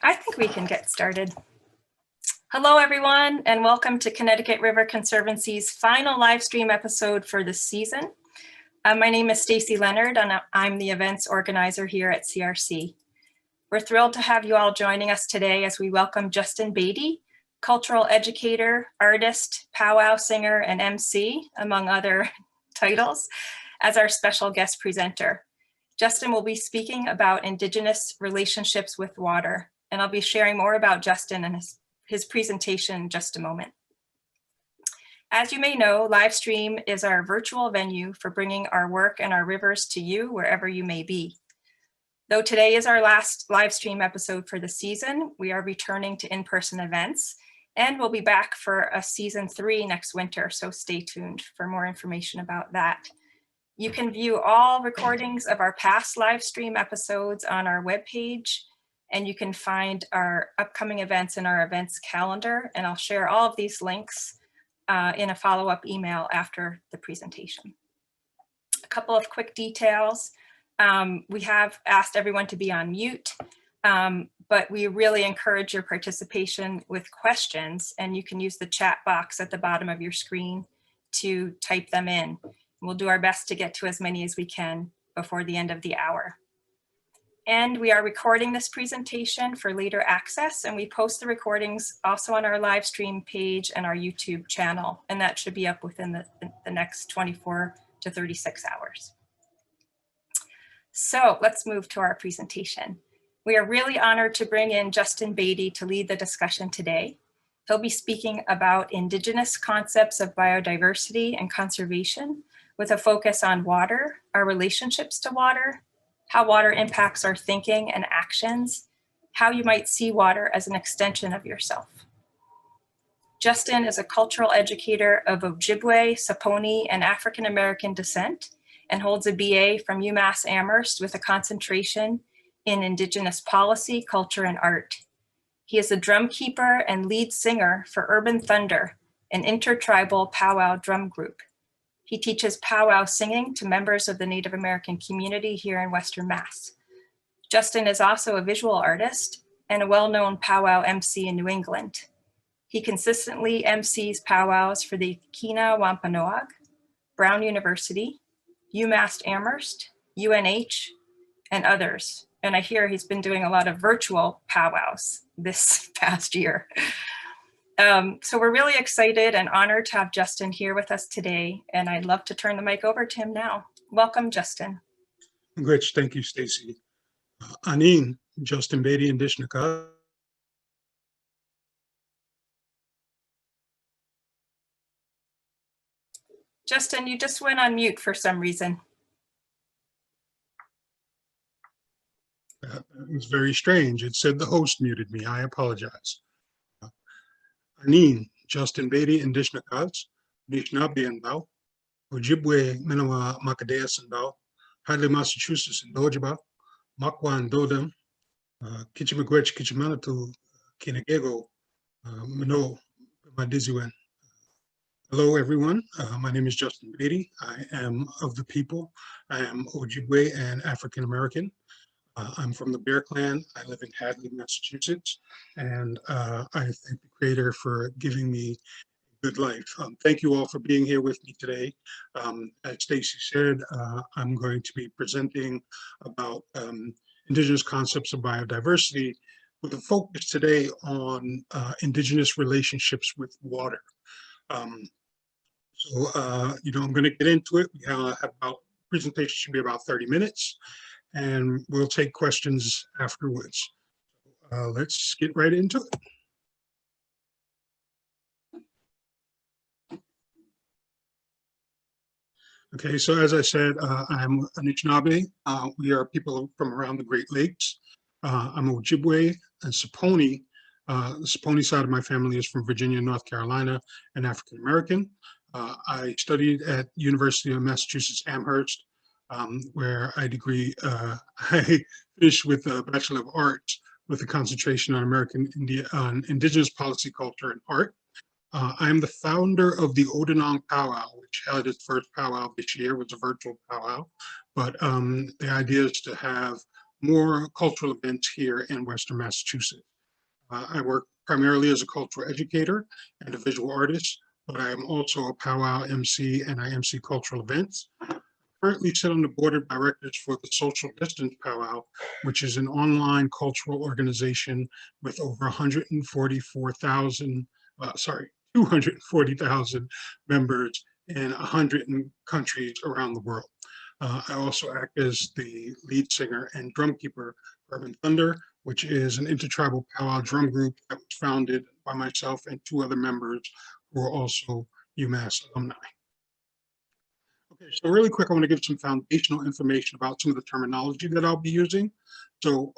I think we can get started. Hello, everyone, and welcome to Connecticut River Conservancy's final live stream episode for this season. My name is Stacy Leonard, and I'm the events organizer here at CRC. We're thrilled to have you all joining us today as we welcome Justin Beatty, cultural educator, artist, powwow singer, and MC, among other titles, as our special guest presenter. Justin will be speaking about Indigenous relationships with water, and I'll be sharing more about Justin and his presentation in just a moment. As you may know, LiveStream is our virtual venue for bringing our work and our rivers to you wherever you may be. Though today is our last LiveStream episode for the season, we are returning to in-person events, and we'll be back for a season 3 next winter, so stay tuned for more information about that. You can view all recordings of our past LiveStream episodes on our webpage, and you can find our upcoming events in our events calendar, and I'll share all of these links in a follow-up email after the presentation. A couple of quick details. We have asked everyone to be on mute, but we really encourage your participation with questions, and you can use the chat box at the bottom of your screen to type them in. We'll do our best to get to as many as we can before the end of the hour. And we are recording this presentation for later access, and we post the recordings also on our live stream page and our YouTube channel, and that should be up within the next 24 to 36 hours. So let's move to our presentation. We are really honored to bring in Justin Beatty to lead the discussion today. He'll be speaking about Indigenous concepts of biodiversity and conservation, with a focus on water, our relationships to water, how water impacts our thinking and actions, how you might see water as an extension of yourself. Justin is a cultural educator of Ojibwe, Saponi, and African American descent, and holds a BA from UMass-Amherst with a concentration in Indigenous Policy, Culture, and Art. He is a drum keeper and lead singer for Urban Thunder, an intertribal powwow drum group. He teaches powwow singing to members of the Native American community here in Western Mass. Justin is also a visual artist and a well-known powwow MC in New England. He consistently MCs powwows for the Kina Wampanoag, Brown University, UMass-Amherst, UNH, and others. And I hear he's been doing a lot of virtual powwows this past year. So we're really excited and honored to have Justin here with us today, and I'd love to turn the mic over to him now. Welcome, Justin. Great, thank you, Stacy. Anin, Justin Beatty, Indigenous. Justin, you just went on mute for some reason. It was very strange. It said the host muted me. I apologize. Anin, Justin Beatty, Indigenous, Anishinaabe and Bao, Ojibwe, Menawa, Makadeas and Bao, Hadley, Massachusetts and Ojibwe, Makwa and Dodem, Kichimagwech, Kichimanatu, Kinagego, Mano, Madiziwen. Hello, everyone. My name is Justin Beatty. I am of the people. I am Ojibwe and African American. I'm from the Bear Clan. I live in Hadley, Massachusetts, and I thank the Creator for giving me a good life. Thank you all for being here with me today. As Stacy said, I'm going to be presenting about Indigenous concepts of biodiversity with a focus today on Indigenous relationships with water. I'm going to get into it. We have about, presentation should be about 30 minutes. And we'll take questions afterwards. Let's get right into it. Okay, so as I said, I'm Anishinaabe. We are people from around the Great Lakes. I'm Ojibwe and Saponi. The Saponi side of my family is from Virginia, North Carolina, and African American. I studied at University of Massachusetts-Amherst, where I finished with a Bachelor of Arts with a concentration on Indigenous Policy, Culture, and Art. I am the founder of the Odinong Powwow, which held its first powwow this year. It was a virtual powwow, but the idea is to have more cultural events here in Western Massachusetts. I work primarily as a cultural educator and a visual artist, but I am also a powwow MC and I MC cultural events. Currently sit on the board of directors for the Social Distance Powwow, which is an online cultural organization with over 144,000, 240,000 members in 100 countries around the world. I also act as the lead singer and drum keeper for Urban Thunder, which is an intertribal powwow drum group that was founded by myself and two other members who are also UMass alumni. Okay, so really quick, I want to give some foundational information about some of the terminology that I'll be using. So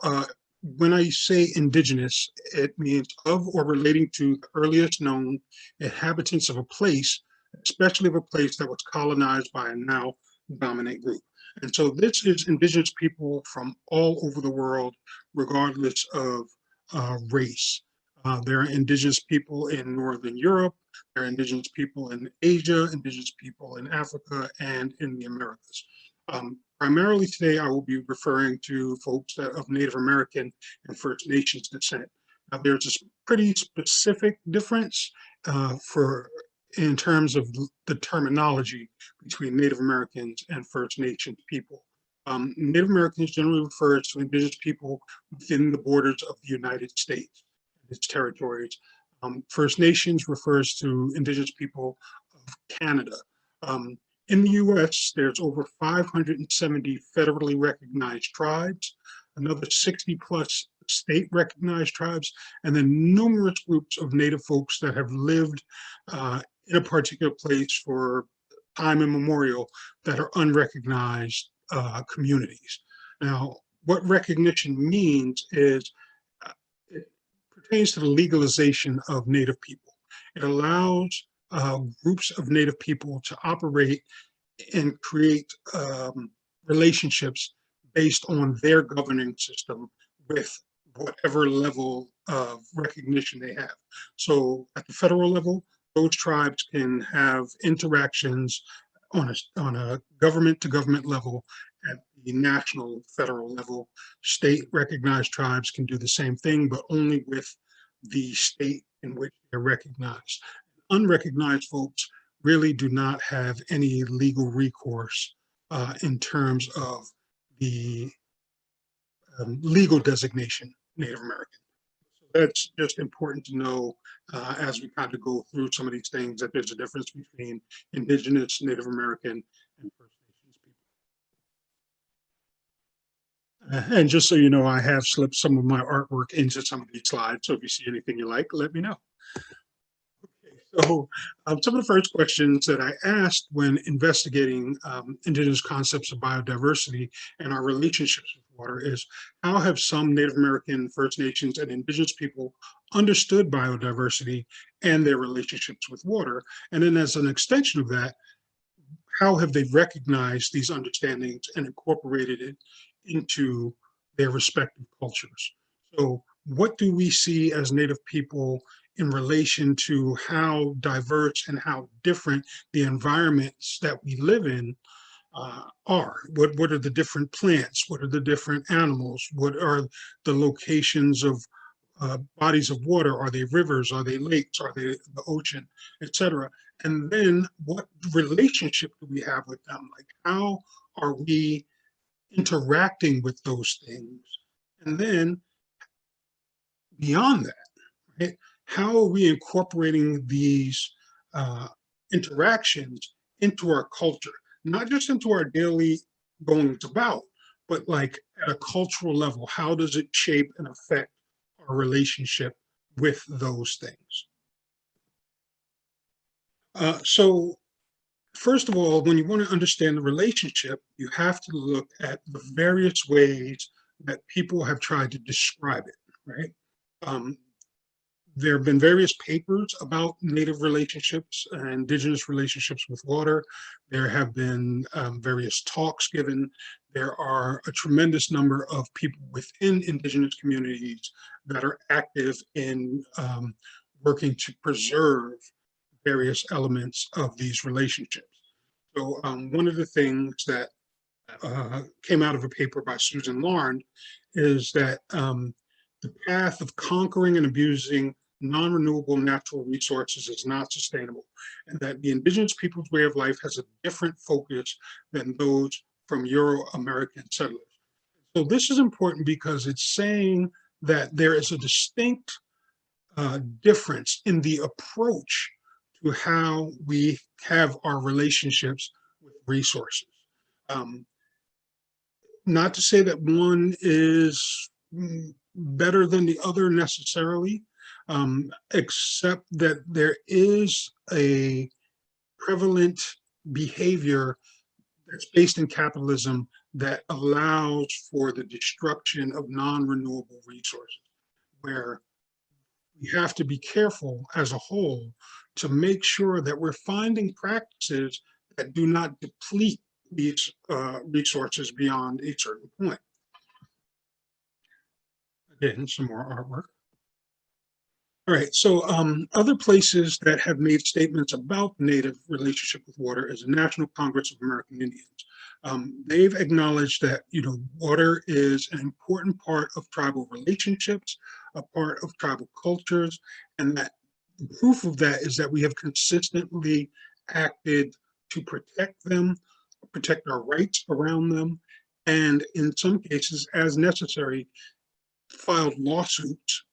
when I say indigenous, it means of or relating to the earliest known inhabitants of a place, especially of a place that was colonized by a now dominant group. And so this is indigenous people from all over the world, regardless of race. There are indigenous people in Northern Europe, there are indigenous people in Asia, indigenous people in Africa, and in the Americas. Primarily today, I will be referring to folks that of Native American and First Nations descent. Now, there's a pretty specific difference in terms of the terminology between Native Americans and First Nations people. Native Americans generally refers to indigenous people within the borders of the United States and its territories. First Nations refers to indigenous people of Canada. In the US, there's over 570 federally recognized tribes, another 60 plus state recognized tribes, and then numerous groups of Native folks that have lived in a particular place for time immemorial that are unrecognized communities. Now, what recognition means is it pertains to the legalization of Native people. It allows groups of Native people to operate and create relationships based on their governing system with whatever level of recognition they have. So at the federal level, those tribes can have interactions on a government to government level at the national federal level. State recognized tribes can do the same thing, but only with the state in which they're recognized. Unrecognized folks really do not have any legal recourse in terms of the legal designation Native American. So that's just important to know as we kind of go through some of these things, that there's a difference between Indigenous, Native American, and First Nations people. And just so you know, I have slipped some of my artwork into some of these slides. So if you see anything you like, let me know. So some of the first questions that I asked when investigating indigenous concepts of biodiversity and our relationships with water is, how have some Native American, First Nations, and indigenous people understood biodiversity and their relationships with water? And then as an extension of that, how have they recognized these understandings and incorporated it into their respective cultures? So what do we see as Native people in relation to how diverse and how different the environments that we live in are? What are the different plants? What are the different animals? What are the locations of bodies of water? Are they rivers? Are they lakes? Are they the ocean, etc.? And then what relationship do we have with them? Like, how are we interacting with those things? And then beyond that, right? How are we incorporating these interactions into our culture? Not just into our daily goings about, but like at a cultural level, how does it shape and affect our relationship with those things? So first of all, when you want to understand the relationship, you have to look at the various ways that people have tried to describe it, right? There have been various papers about Native relationships and indigenous relationships with water. There have been various talks given. There are a tremendous number of people within indigenous communities that are active in working to preserve various elements of these relationships. So one of the things that came out of a paper by Susan Larn is that the path of conquering and abusing non-renewable natural resources is not sustainable, and that the indigenous people's way of life has a different focus than those from Euro-American settlers. So this is important because it's saying that there is a distinct difference in the approach to how we have our relationships with resources. Not to say that one is better than the other necessarily, except that there is a prevalent behavior that's based in capitalism that allows for the destruction of non-renewable resources, where we have to be careful as a whole to make sure that we're finding practices that do not deplete these resources beyond a certain point. Again, some more artwork. All right, so other places that have made statements about the Native relationship with water is the National Congress of American Indians. They've acknowledged that, water is an important part of tribal relationships, a part of tribal cultures, and that the proof of that is that we have consistently acted to protect them, protect our rights around them, and in some cases, as necessary, filed lawsuits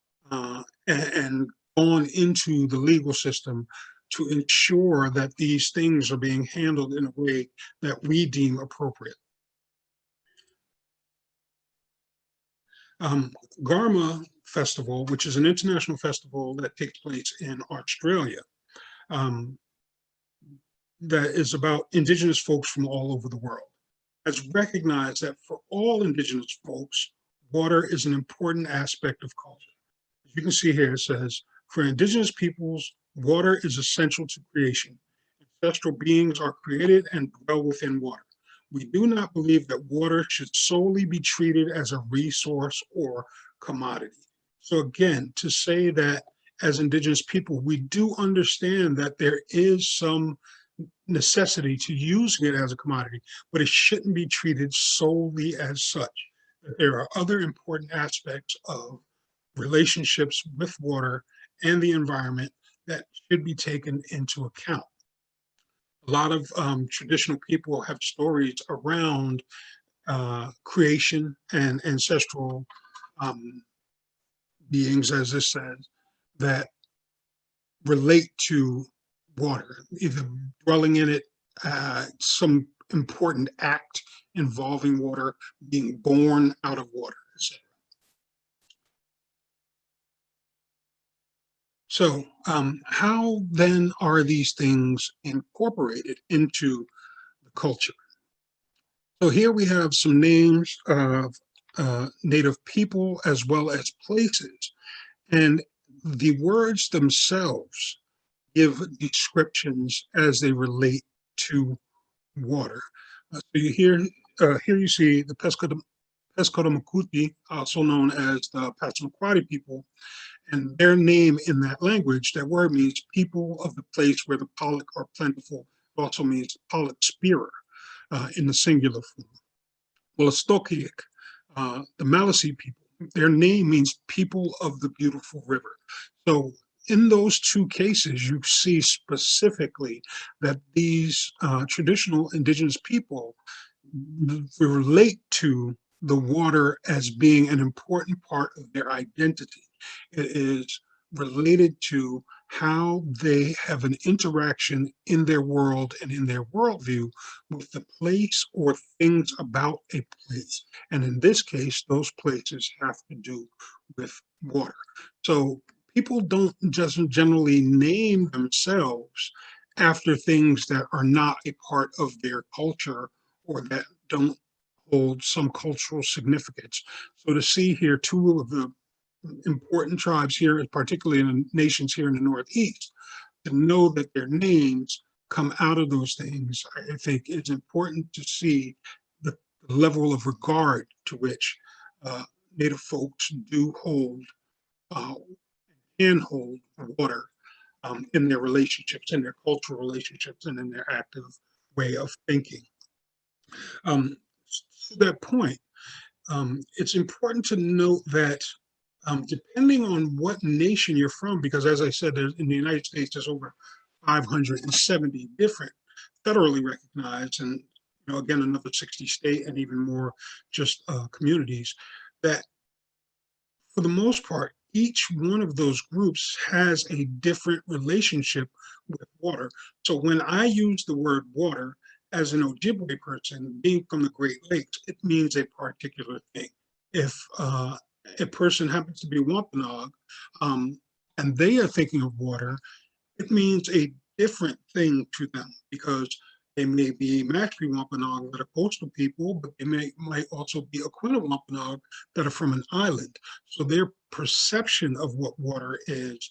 and gone into the legal system to ensure that these things are being handled in a way that we deem appropriate. Garma Festival, which is an international festival that takes place in Australia, that is about Indigenous folks from all over the world, has recognized that for all Indigenous folks, water is an important aspect of culture. As you can see here, it says, for Indigenous peoples, water is essential to creation. Ancestral beings are created and dwell within water. We do not believe that water should solely be treated as a resource or commodity. So again, to say that as Indigenous people, we do understand that there is some necessity to using it as a commodity, but it shouldn't be treated solely as such. That there are other important aspects of relationships with water and the environment that should be taken into account. A lot of traditional people have stories around creation and ancestral beings, as this says, that relate to water, either dwelling in it, some important act involving water, being born out of water, etc. So how then are these things incorporated into the culture? So here we have some names of Native people as well as places, and the words themselves give descriptions as they relate to water. So here you see the Pescadamacuti, also known as the Passamaquoddy people, and their name in that language, that word means people of the place where the pollock are plentiful. It also means pollock spearer in the singular form. Well, Stokiak, the Maliseet people, their name means people of the beautiful river. So in those two cases, you see specifically that these traditional Indigenous people relate to the water as being an important part of their identity. It is related to how they have an interaction in their world and in their worldview with the place or things about a place. And in this case, those places have to do with water. So people don't just generally name themselves after things that are not a part of their culture or that don't hold some cultural significance. So to see here two of the important tribes here, particularly in the nations here in the Northeast, to know that their names come out of those things, I think it's important to see the level of regard to which Native folks do hold, can hold water in their relationships, in their cultural relationships, and in their active way of thinking. To that point, it's important to note that Depending on what nation you're from, because as I said, in the United States, there's over 570 different federally recognized, and again, another 60 state and even more just communities, that for the most part, each one of those groups has a different relationship with water. So when I use the word water as an Ojibwe person, being from the Great Lakes, it means a particular thing. If a person happens to be Wampanoag, and they are thinking of water, it means a different thing to them because they may be Mashpee Wampanoag that are coastal people, but they might also be Aquina Wampanoag that are from an island. So their perception of what water is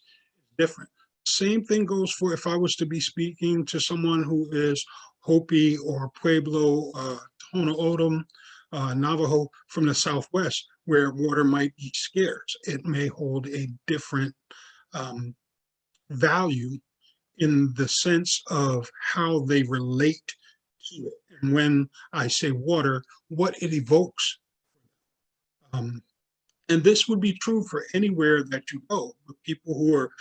different. Same thing goes for if I was to be speaking to someone who is Hopi or Pueblo, Tohono O'odham, Navajo from the Southwest, where water might be scarce. It may hold a different value in the sense of how they relate to it. And when I say water, what it evokes. And this would be true for anywhere that you go. The people who are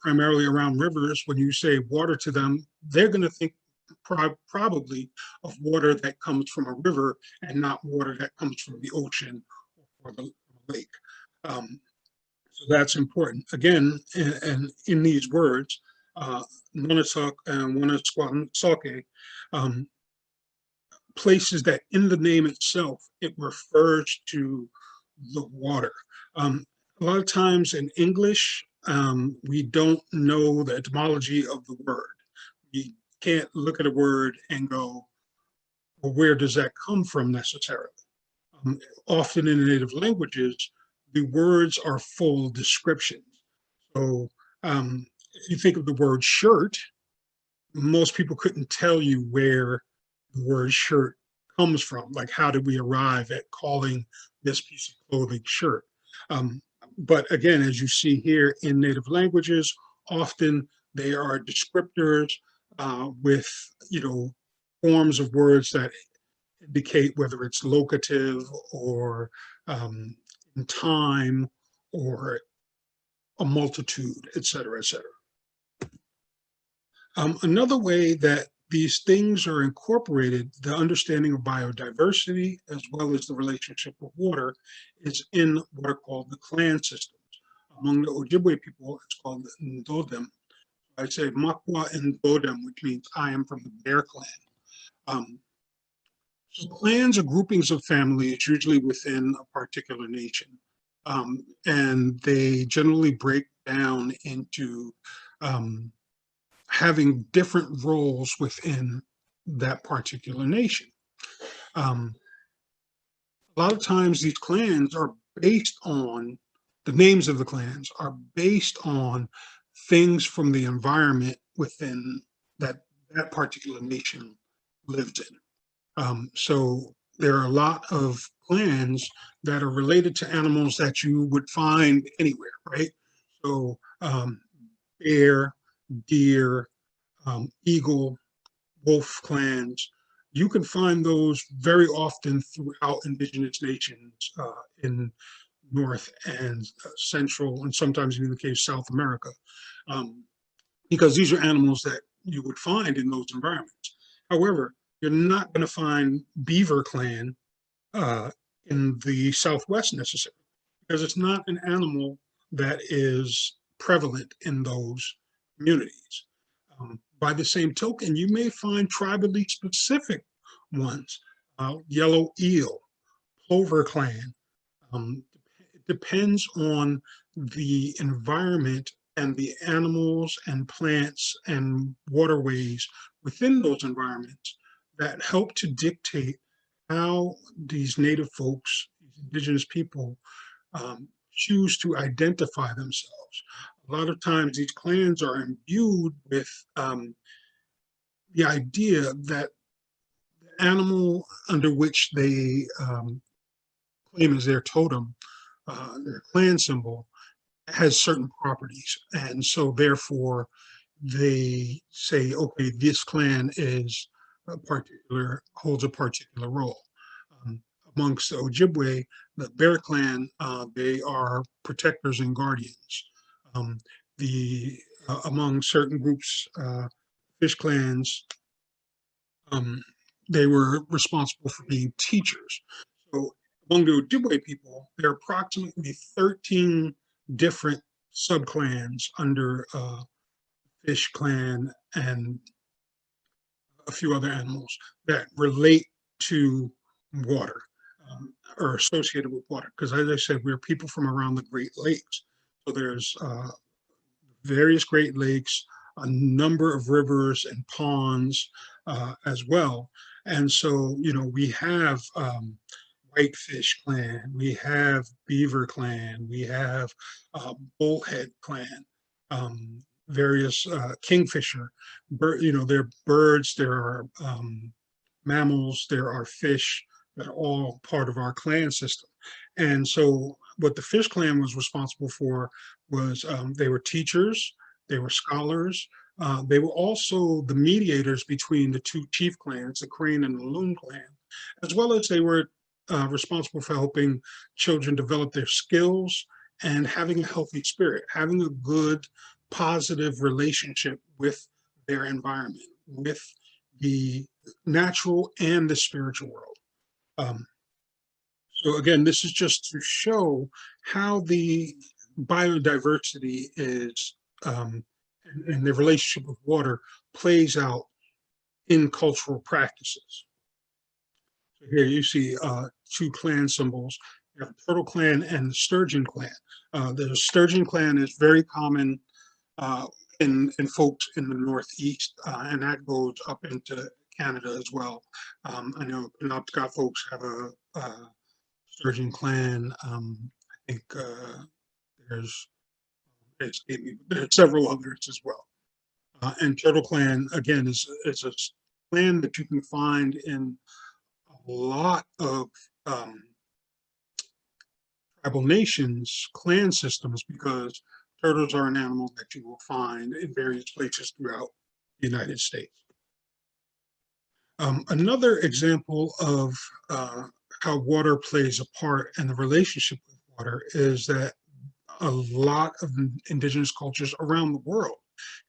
primarily around rivers, when you say water to them, they're going to think probably of water that comes from a river and not water that comes from the ocean or the lake. So that's important. Again, and in these words, Nonotuck and Winnesquansake, places that in the name itself, it refers to the water. A lot of times in English, we don't know the etymology of the word. We can't look at a word and go, well, where does that come from necessarily? Often in the native languages, the words are full descriptions. So if you think of the word shirt, most people couldn't tell you where the word shirt comes from. Like, how did we arrive at calling this piece of clothing shirt? But again, as you see here in native languages, often they are descriptors with, forms of words that indicate whether it's locative or in time or a multitude, et cetera, et cetera. Another way that these things are incorporated, the understanding of biodiversity, as well as the relationship with water, is in what are called the clan systems. Among the Ojibwe people, it's called Ndodem. I say Makwa and Ndodem, which means I am from the Bear Clan. So clans are groupings of families, usually within a particular nation. And they generally break down into having different roles within that particular nation. A lot of times these clans are based on, the names of the clans are based on things from the environment within that particular nation lived in. So there are a lot of clans that are related to animals that you would find anywhere, right? So bear, deer, eagle, wolf clans. You can find those very often throughout indigenous nations in North and Central, and sometimes in the case South America, because these are animals that you would find in those environments. However, you're not going to find beaver clan in the Southwest necessarily, because it's not an animal that is prevalent in those communities. By the same token, you may find tribally specific ones, yellow eel, plover clan. It depends on the environment and the animals and plants and waterways within those environments that help to dictate how these native folks, these indigenous people, choose to identify themselves. A lot of times these clans are imbued with the idea that the animal under which they claim as their totem, their clan symbol, has certain properties. And so therefore they say, okay, this clan is holds a particular role. amongst the Ojibwe, the Bear Clan, they are protectors and guardians. Among certain groups, fish clans, they were responsible for being teachers. So among the Ojibwe people, there are approximately 13 different subclans under Fish Clan and a few other animals that relate to water, or associated with water. Because as I said, we're people from around the Great Lakes. So there's various Great Lakes, a number of rivers and ponds as well. And so, we have Whitefish Clan, we have Beaver Clan, we have Bullhead Clan, various Kingfisher. There are birds, there are mammals, there are fish that are all part of our clan system. And so what the Fish Clan was responsible for was they were teachers, they were scholars, they were also the mediators between the two chief clans, the Crane and the Loon clan, as well as they were responsible for helping children develop their skills and having a healthy spirit, having a good, positive relationship with their environment, with the natural and the spiritual world. So again, this is just to show how the biodiversity is, and the relationship with water plays out in cultural practices. So here you see two clan symbols, the Turtle Clan and the Sturgeon Clan. The Sturgeon Clan is very common in folks in the Northeast, and that goes up into Canada as well. I know Penobscot folks have a Sturgeon Clan. I think there's several others as well. And Turtle Clan, again, is a clan that you can find in a lot of tribal nations, clan systems, because turtles are an animal that you will find in various places throughout the United States. Another example of how water plays a part in the relationship with water is that a lot of indigenous cultures around the world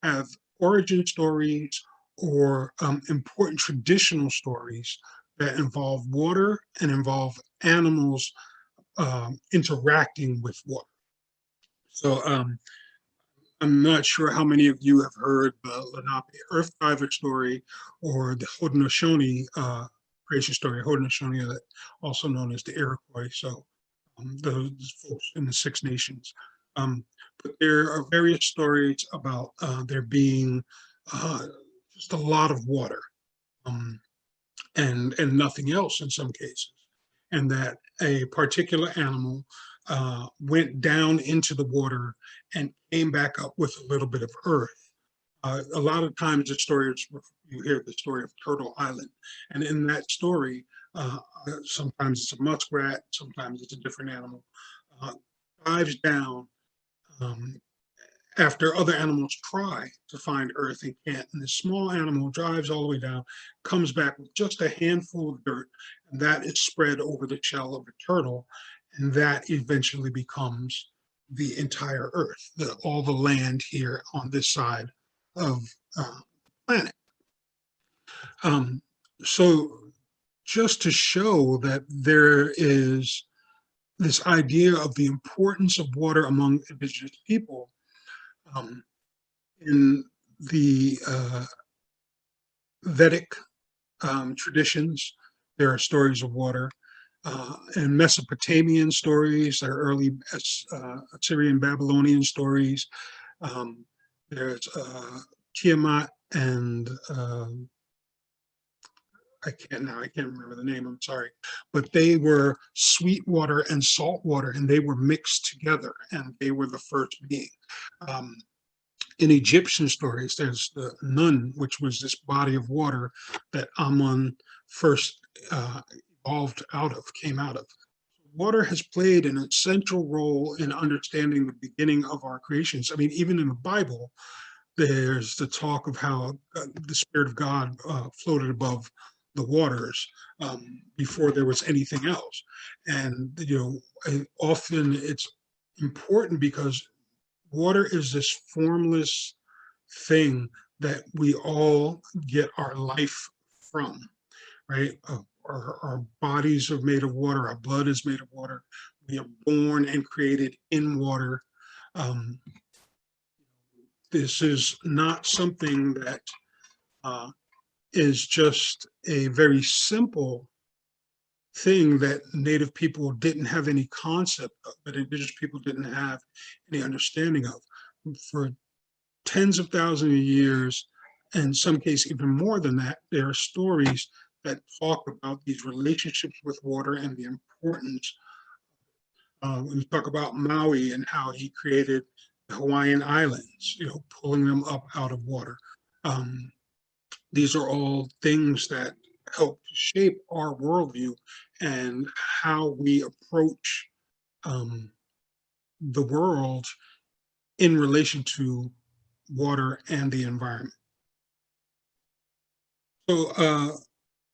have origin stories or important traditional stories that involve water and involve animals interacting with water. So I'm not sure how many of you have heard the Lenape Earth Diver story or the Haudenosaunee creation story. Haudenosaunee, also known as the Iroquois. So those folks in the Six Nations. But there are various stories about there being just a lot of water and nothing else in some cases, and that a particular animal went down into the water and came back up with a little bit of earth. A lot of times you hear the story of Turtle Island, and in that story, sometimes it's a muskrat, sometimes it's a different animal, dives down after other animals try to find earth and can't. And this small animal drives all the way down, comes back with just a handful of dirt, and that is spread over the shell of the turtle, and that eventually becomes the entire earth, all the land here on this side of the planet. So just to show that there is this idea of the importance of water among indigenous people, in the Vedic traditions, there are stories of water. And Mesopotamian stories, there are early Assyrian Babylonian stories. There's Tiamat and I can't remember the name, I'm sorry, but they were sweet water and salt water, and they were mixed together, and they were the first being. In Egyptian stories, there's the Nun, which was this body of water that Amun first came out of. Water has played an essential role in understanding the beginning of our creations. I mean, even in the Bible, there's the talk of how the Spirit of God floated above the waters before there was anything else. And, often it's important because water is this formless thing that we all get our life from, right? Our bodies are made of water, our blood is made of water. We are born and created in water. This is not something that is just a very simple thing that Native people didn't have any concept of, that Indigenous people didn't have any understanding of. For tens of thousands of years, and in some cases even more than that, there are stories that talk about these relationships with water and the importance. We talk about Maui and how he created the Hawaiian Islands, pulling them up out of water. These are all things that help shape our worldview and how we approach the world in relation to water and the environment. So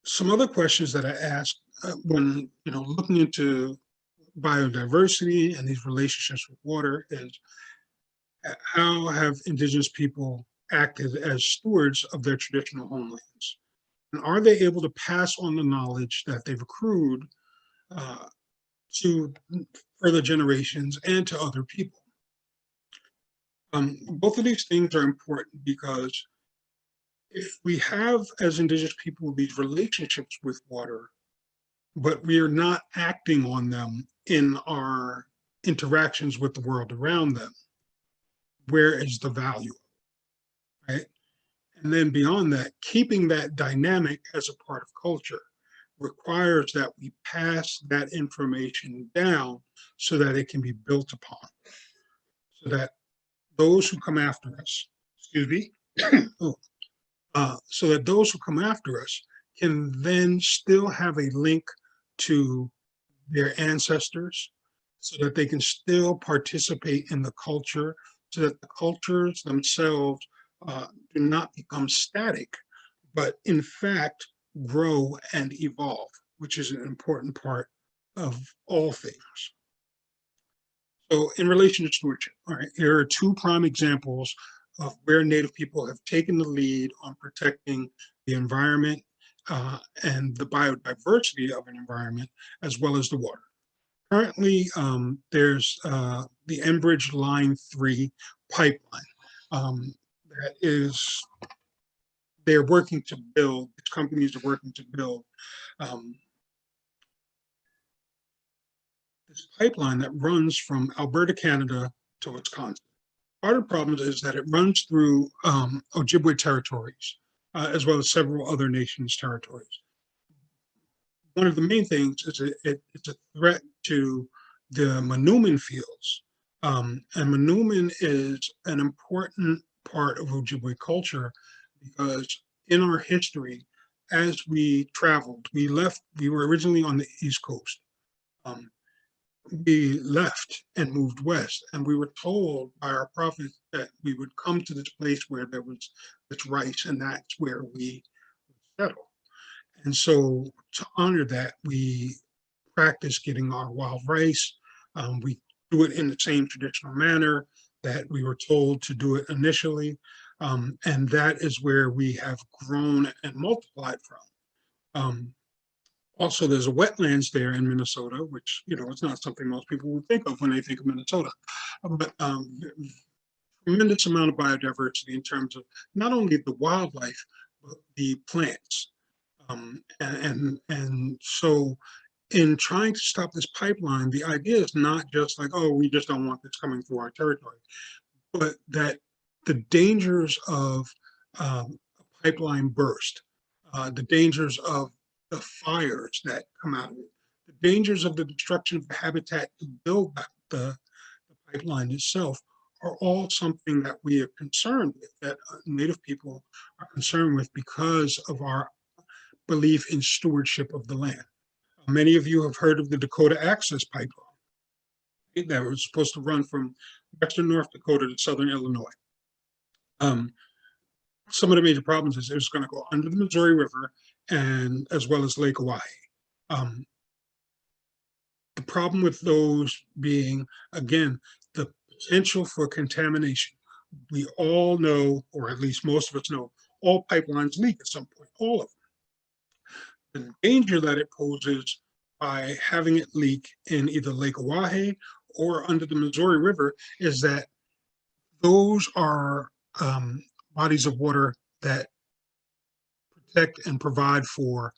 some other questions that I asked when looking into biodiversity and these relationships with water is, how have Indigenous people acted as stewards of their traditional homelands? And are they able to pass on the knowledge that they've accrued to further generations and to other people? Both of these things are important because if we have, as Indigenous people, these relationships with water, but we are not acting on them in our interactions with the world around them, where is the value, right? And then beyond that, keeping that dynamic as a part of culture requires that we pass that information down so that it can be built upon, so that those who come after us, excuse me, so that those who come after us can then still have a link to their ancestors, so that they can still participate in the culture, so that the cultures themselves do not become static, but in fact grow and evolve, which is an important part of all things. So in relation to stewardship, all right, here are two prime examples of where Native people have taken the lead on protecting the environment and the biodiversity of an environment, as well as the water. Currently, there's the Enbridge Line 3 pipeline that is, they're working to build, companies are working to build this pipeline that runs from Alberta, Canada to Wisconsin. Part of the problem is that it runs through Ojibwe territories, as well as several other nations' territories. One of the main things is it's a threat to the Manoomin fields. And Manoomin is an important part of Ojibwe culture because in our history, as we traveled, we were originally on the East Coast. We left and moved west, and we were told by our prophets that we would come to this place where there was this rice, and that's where we would settle. And so to honor that, we practice getting our wild rice. We do it in the same traditional manner that we were told to do it initially. And that is where we have grown and multiplied from. Also, there's a wetlands there in Minnesota, which, it's not something most people would think of when they think of Minnesota. But tremendous amount of biodiversity in terms of not only the wildlife, but the plants. And so in trying to stop this pipeline, the idea is not just like, oh, we just don't want this coming through our territory, but that the dangers of a pipeline burst, the dangers of the fires that come out of it, the dangers of the destruction of the habitat to build back the pipeline itself are all something that we are concerned with, that Native people are concerned with because of our belief in stewardship of the land. Many of you have heard of the Dakota Access Pipeline that was supposed to run from western North Dakota to southern Illinois. Some of the major problems is it was going to go under the Missouri River and as well as Lake Oahe. The problem with those being, again, the potential for contamination. We all know, or at least most of us know, all pipelines leak at some point, all of them. The danger that it poses by having it leak in either Lake Oahe or under the Missouri River is that those are bodies of water that protect and provide for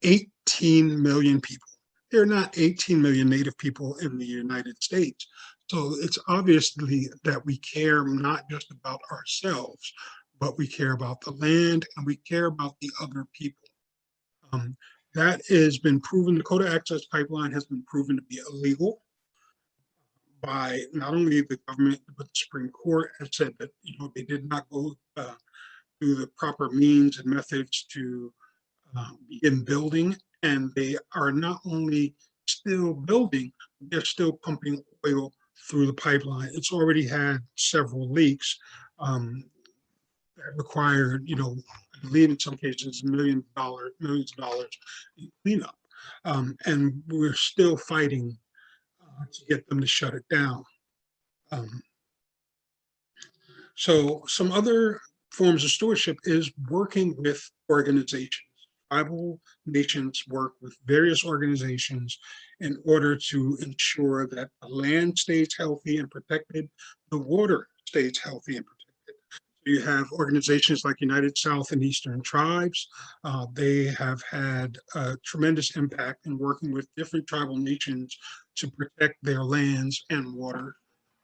18 million people. There are not 18 million Native people in the United States. So it's obviously that we care not just about ourselves, but we care about the land and we care about the other people. That has been proven. The Dakota Access Pipeline has been proven to be illegal by not only the government, but the Supreme Court has said that they did not go through the proper means and methods to begin building. And they are not only still building, they're still pumping oil through the pipeline. It's already had several leaks that required, I believe in some cases, millions of dollars in cleanup. And we're still fighting to get them to shut it down. So some other forms of stewardship is working with organizations. Tribal nations work with various organizations in order to ensure that the land stays healthy and protected, the water stays healthy and protected. You have organizations like United South and Eastern Tribes. They have had a tremendous impact in working with different tribal nations to protect their lands and water.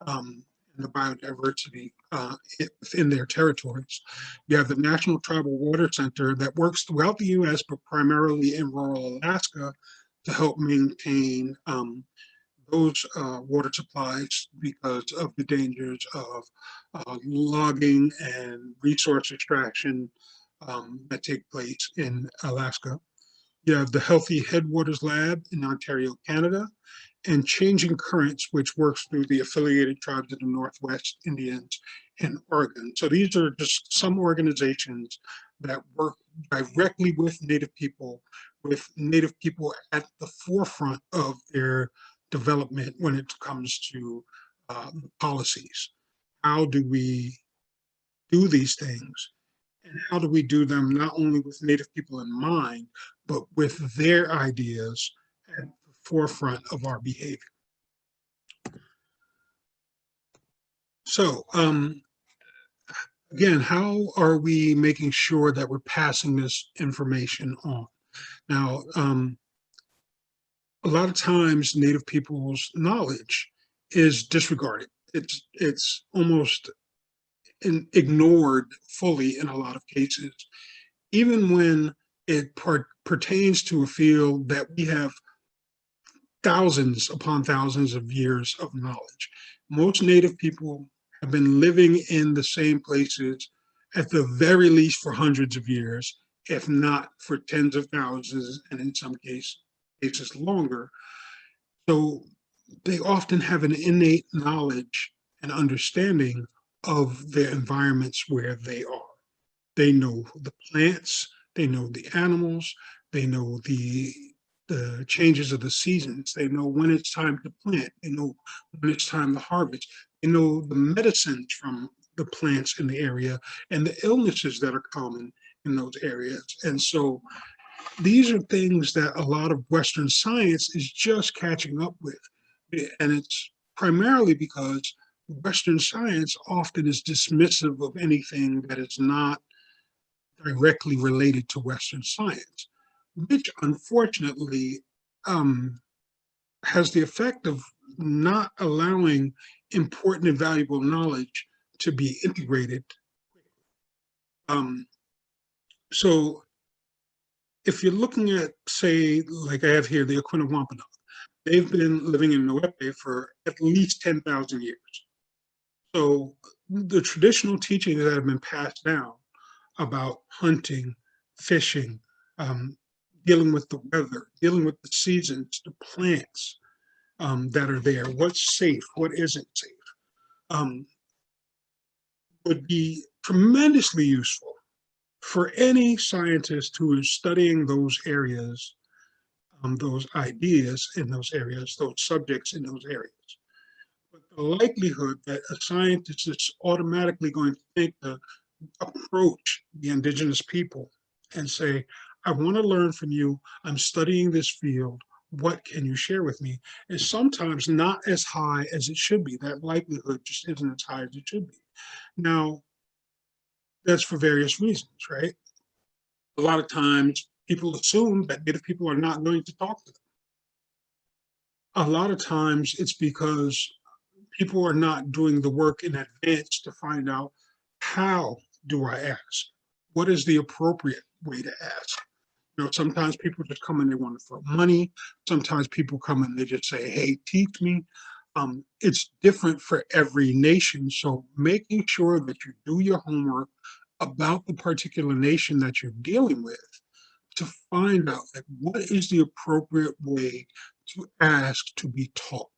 And the biodiversity within their territories. You have the National Tribal Water Center that works throughout the U.S., but primarily in rural Alaska to help maintain those water supplies because of the dangers of logging and resource extraction that take place in Alaska. You have the Healthy Headwaters Lab in Ontario, Canada, and Changing Currents, which works through the affiliated tribes of the Northwest Indians in Oregon. So these are just some organizations that work directly with Native people at the forefront of their development when it comes to policies. How do we do these things? And how do we do them not only with Native people in mind, but with their ideas at the forefront of our behavior? So again, how are we making sure that we're passing this information on? Now, a lot of times Native people's knowledge is disregarded. It's almost ignored fully in a lot of cases, even when it pertains to a field that we have thousands upon thousands of years of knowledge. Most Native people have been living in the same places at the very least for hundreds of years, if not for tens of thousands, and in some cases longer. So they often have an innate knowledge and understanding of their environments where they are. They know the plants, they know the animals, they know the changes of the seasons. They know when it's time to plant. They know when it's time to harvest. They know the medicines from the plants in the area and the illnesses that are common in those areas. And so these are things that a lot of Western science is just catching up with. And it's primarily because Western science often is dismissive of anything that is not directly related to Western science, which unfortunately has the effect of not allowing important and valuable knowledge to be integrated. So if you're looking at, say, like I have here, the Aquinnah Wampanoag, they've been living in Nuepe for at least 10,000 years. So the traditional teachings that have been passed down about hunting, fishing, dealing with the weather, dealing with the seasons, the plants that are there, what's safe, what isn't safe, would be tremendously useful for any scientist who is studying those areas, those ideas in those areas, those subjects in those areas. But the likelihood that a scientist is automatically going to think to approach the indigenous people and say, I want to learn from you. I'm studying this field. What can you share with me? Is sometimes not as high as it should be. That likelihood just isn't as high as it should be. Now, that's for various reasons, right? A lot of times people assume that Native people are not going to talk to them. A lot of times it's because people are not doing the work in advance to find out, how do I ask? What is the appropriate way to ask? You know, sometimes people just come and they want to throw money. Sometimes people come and they just say, hey, teach me. It's different for every nation. So making sure that you do your homework about the particular nation that you're dealing with to find out, like, what is the appropriate way to ask to be taught.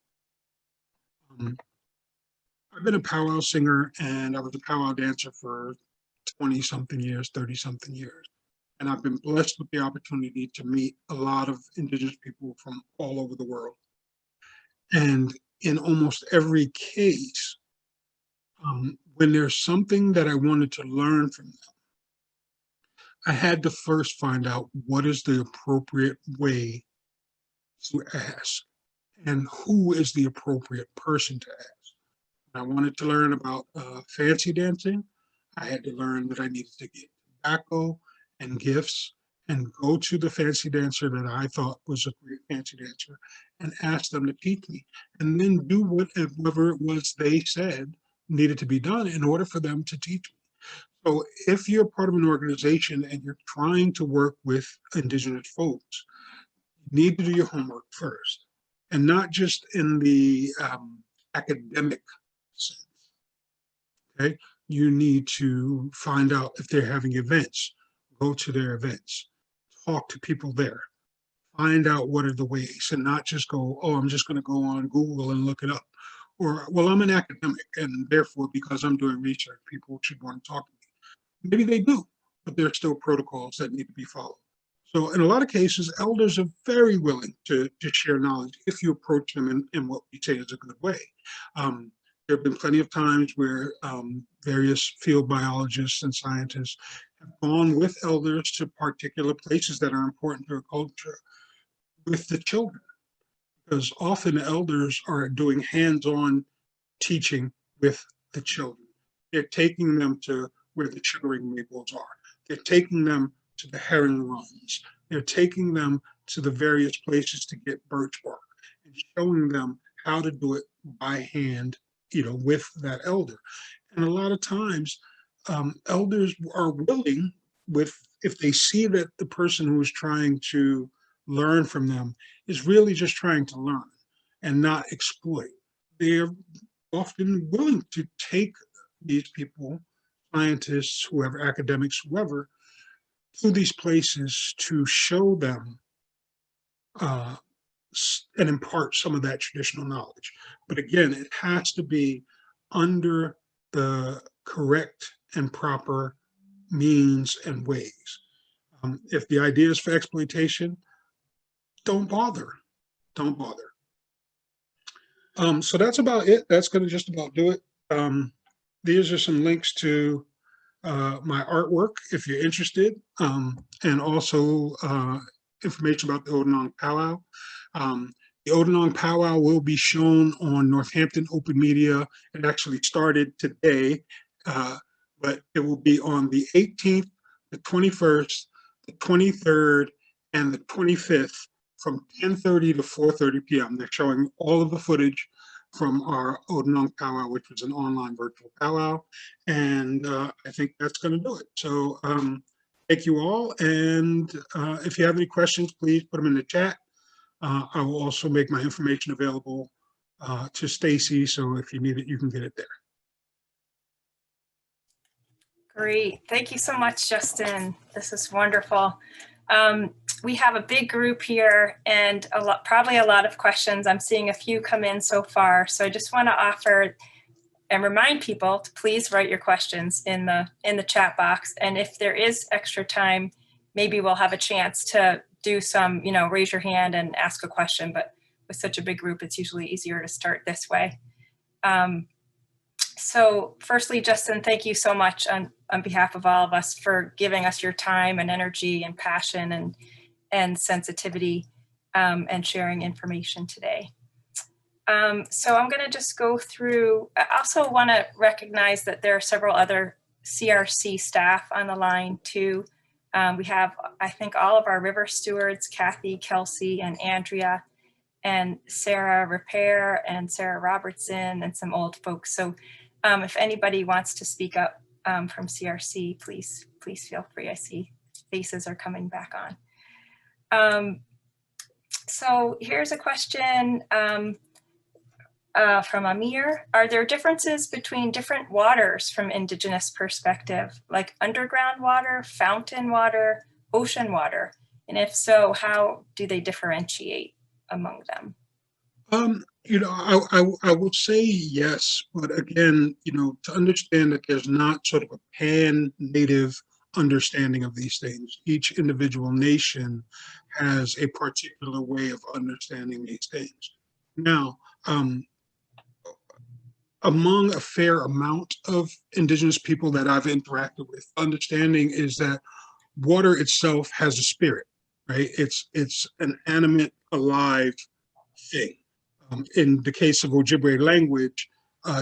I've been a powwow singer and I was a powwow dancer for 20 something years, 30 something years. And I've been blessed with the opportunity to meet a lot of indigenous people from all over the world. And in almost every case, when there's something that I wanted to learn from them, I had to first find out what is the appropriate way to ask and who is the appropriate person to ask. I wanted to learn about fancy dancing. I had to learn that I needed to get tobacco and gifts and go to the fancy dancer that I thought was a great fancy dancer and ask them to teach me, and then do whatever it was they said needed to be done in order for them to teach me. So if you're part of an organization and you're trying to work with indigenous folks, you need to do your homework first, and not just in the academic sense. Okay, you need to find out if they're having events, go to their events, talk to people there, find out what are the ways, and not just go, oh, I'm just going to go on Google and look it up. Or, well, I'm an academic, and therefore, because I'm doing research, people should want to talk to me. Maybe they do, but there are still protocols that need to be followed. So in a lot of cases, elders are very willing to share knowledge if you approach them in what we say is a good way. There have been plenty of times where various field biologists and scientists have gone with elders to particular places that are important to a culture with the children, because often elders are doing hands-on teaching with the children. They're taking them to where the sugaring maples are. They're taking them to the herring runs. They're taking them to the various places to get birch bark and showing them how to do it by hand, you know, with that elder. And a lot of times, elders are willing, with, if they see that the person who is trying to learn from them is really just trying to learn and not exploit. They're often willing to take these people, scientists, whoever, academics, whoever, to these places to show them and impart some of that traditional knowledge. But again, it has to be under the correct and proper means and ways. If the idea is for exploitation, don't bother. Don't bother. So that's about it. That's going to just about do it. These are some links to my artwork if you're interested, and also information about the Odinong Powwow. The Odinong Powwow will be shown on Northampton Open Media. It actually started today, but it will be on the 18th, the 21st, the 23rd, and the 25th from 10:30 to 4:30 p.m. They're showing all of the footage from our Odinong Powwow, which was an online virtual powwow. And I think that's going to do it. So thank you all. And if you have any questions, please put them in the chat. I will also make my information available to Stacy. So if you need it, you can get it there. Great. Thank you so much, Justin. This is wonderful. We have a big group here and probably a lot of questions. I'm seeing a few come in so far. So I just want to offer remind people to please write your questions in the chat box. And if there is extra time, maybe we'll have a chance to do some, raise your hand and ask a question. But with such a big group, it's usually easier to start this way. So firstly, Justin, thank you so much on behalf of all of us for giving us your time and energy and passion and sensitivity and sharing information today. So I'm going to just go through. I also want to recognize that there are several other CRC staff on the line too. We have, I think, all of our river stewards, Kathy, Kelsey, and Andrea, and Sarah Repair and Sarah Robertson, and some old folks. So if anybody wants to speak up from CRC, please feel free. I see faces are coming back on. So here's a question from Amir. Are there differences between different waters from Indigenous perspective, like underground water, fountain water, ocean water? And if so, how do they differentiate among them? I would say yes, but again, to understand that there's not sort of a pan-native understanding of these things. Each individual nation has a particular way of understanding these things. Now, among a fair amount of Indigenous people that I've interacted with, understanding is that water itself has a spirit, right? It's an animate, alive thing. In the case of Ojibwe language,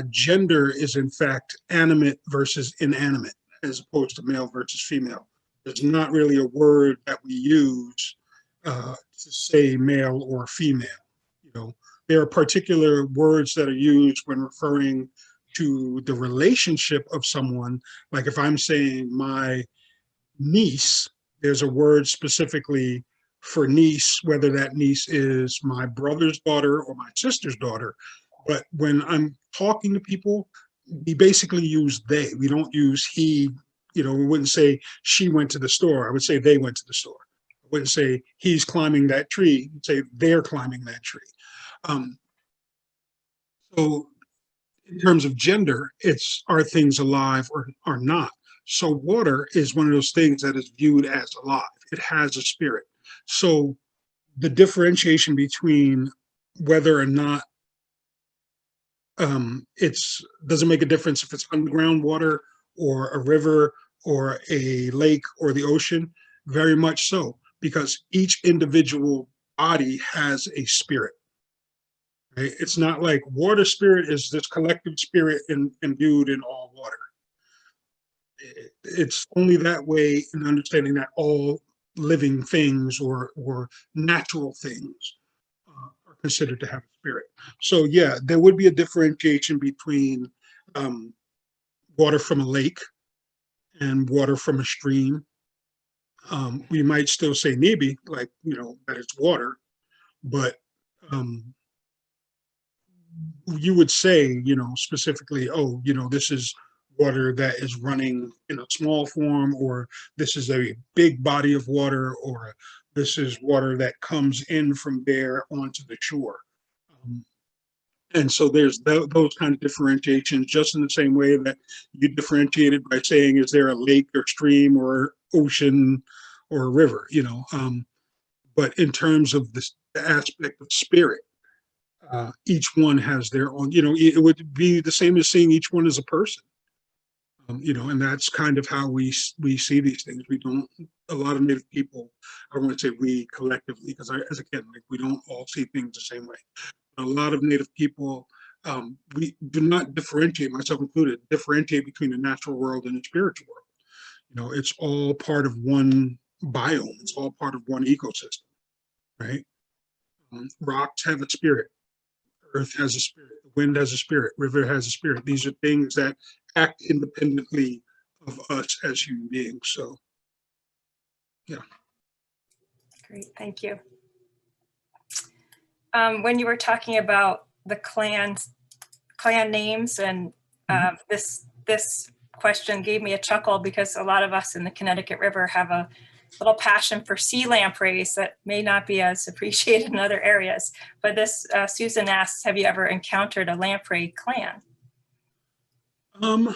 gender is in fact animate versus inanimate, as opposed to male versus female. There's not really a word that we use to say male or female. There are particular words that are used when referring to the relationship of someone. Like if I'm saying my niece, there's a word specifically for niece, whether that niece is my brother's daughter or my sister's daughter. But when I'm talking to people, we basically use they. We don't use he. We wouldn't say she went to the store. I would say they went to the store. I wouldn't say he's climbing that tree. I'd say they're climbing that tree. So in terms of gender, it's are things alive or are not. So water is one of those things that is viewed as alive. It has a spirit. So the differentiation between whether or not doesn't make a difference if it's underground water or a river or a lake or the ocean, very much so, because each individual body has a spirit. Right? It's not like water spirit is this collective spirit imbued in all water. It's only that way in understanding that all living things or natural things are considered to have a spirit. So yeah, there would be a differentiation between water from a lake and water from a stream. We might still say nibi, like, that it's water, but you would say, specifically, oh, this is water that is running in a small form, or this is a big body of water, or this is water that comes in from there onto the shore. And so there's those kind of differentiations, just in the same way that you differentiated by saying, is there a lake or stream or ocean or a river, but in terms of the aspect of spirit, each one has their own, it would be the same as seeing each one as a person. And that's kind of how we see these things. We don't, a lot of Native people, I want to say we collectively, because we don't all see things the same way. A lot of Native people, we do not differentiate, myself included, differentiate between the natural world and the spiritual world. It's all part of one biome. It's all part of one ecosystem, right? Rocks have a spirit. Earth has a spirit. The wind has a spirit. River has a spirit. These are things that act independently of us as human beings. So, yeah. Great, thank you. When you were talking about the clan names, and this question gave me a chuckle, because a lot of us in the Connecticut River have a little passion for sea lampreys that may not be as appreciated in other areas. But this Susan asks, have you ever encountered a lamprey clan? Um,